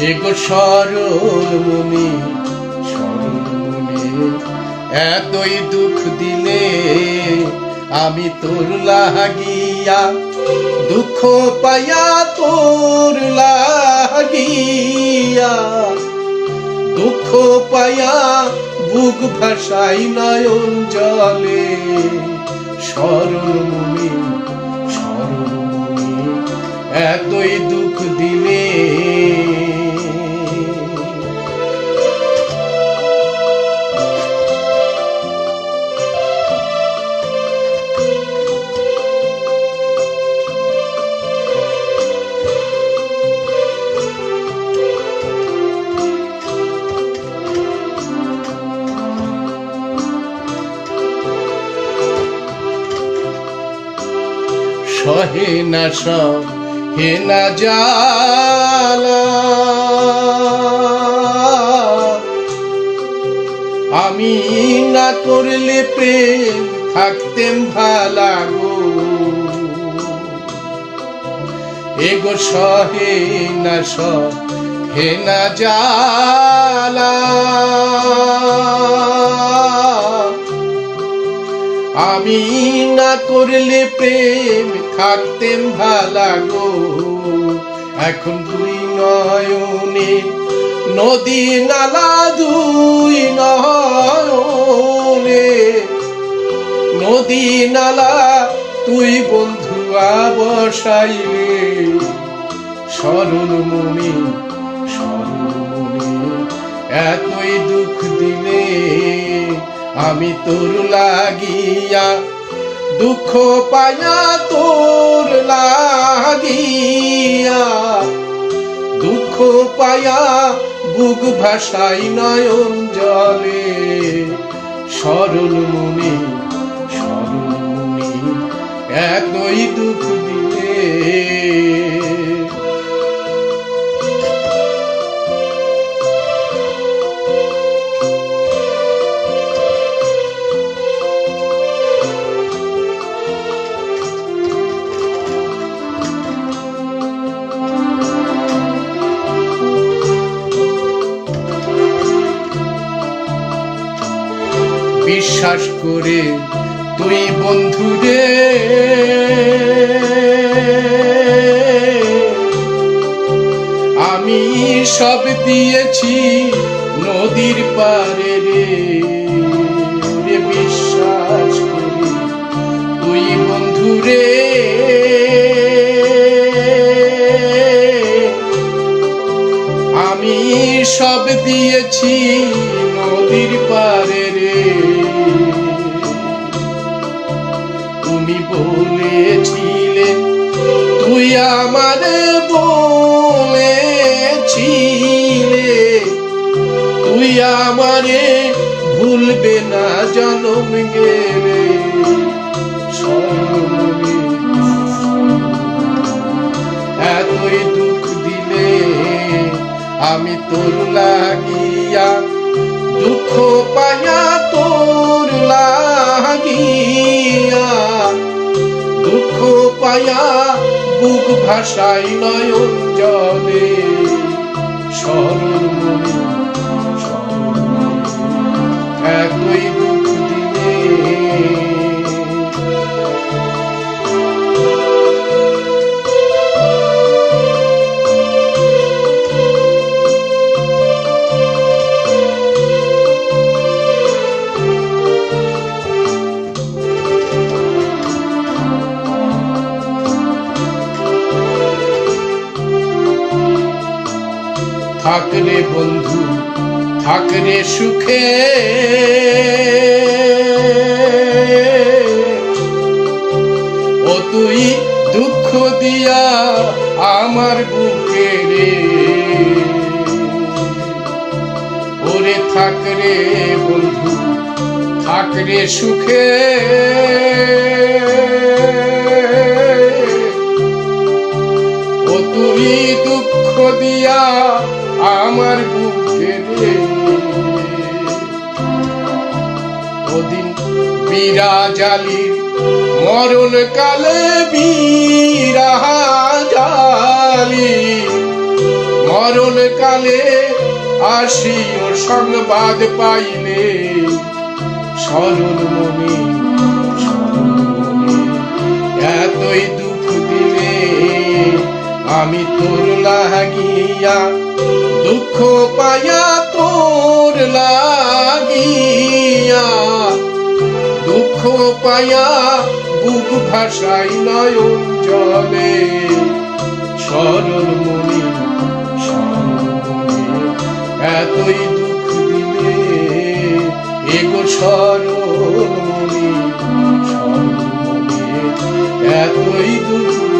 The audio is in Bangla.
এগো সরল মনি এতই দুঃখ দিলে আমি তোর লাগিয়া, দুঃখ পাইয়া তোর লাগিয়া, দুঃখ পাইয়া বুক ভাসাই নয়ন জলে। সরল মনি এতই দুঃখ দিলে। সহে না সহে না জ্বালা, আমি না করলে প্রেম থাকতেম ভালা গো। এগো সহে না সহে না জ্বালা, আমি না করলে প্রেম থাকতেম ভালা গো। এখন দুই নয়নে নদী নালা, দুই নয়নে নদী নালা, তুই বন্ধু বসাইলে। সরল মনি এতই দুঃখ দিলে আমি তোর লাগিয়া, দুঃখ পাইয়া তোর লাগিয়া, দুঃখ পাইয়া বুক ভাসাই নয়ন জলে। সরল মনি এতই দুঃখ দিলে। বিশ্বাস করে তুই বন্ধুরে আমি সব দিয়েছি নদীর পারে রে। বিশ্বাস করে তুই বন্ধুরে আমি সব দিয়েছি নদীর পারে রে। তুমি বলেছিলে, তুই আমারে বলেছিলে, তুই আমারে ভুলবে না জনম গেলে। এতই দুঃখ দিলে আমি তোর লাগিয়া, দুঃখ পাইয়া তোর লাগিয়া, দুঃখ পাইয়া বুক ভাসাই নয়ন জলে। সরল মনি এতই দুঃখ দিলে। থাকরে বন্ধু থাকরে সুখে, ও তুই দুঃখ দিয়া আমার বুকে রে। ওরে থাকরে বন্ধু থাকরে সুখে, ও তুই দুঃখ দিয়া আমার বুকে রে। ওদিন বিরাজালির মরণ কালে, বিরাজালি মরণ কালে আসিও সংবাদ পাইলে, সরল মনে এতই দুঃখ দিলে, আমি তোর লাগিয়া দুঃখ পাইয়া, তোর লাগিয়া দুঃখ পাইয়া বুক ভাষাই নয়ন জলে, সরল মনে এতই দুঃখ দিলে, এগো সরল মনে এতই দুঃখ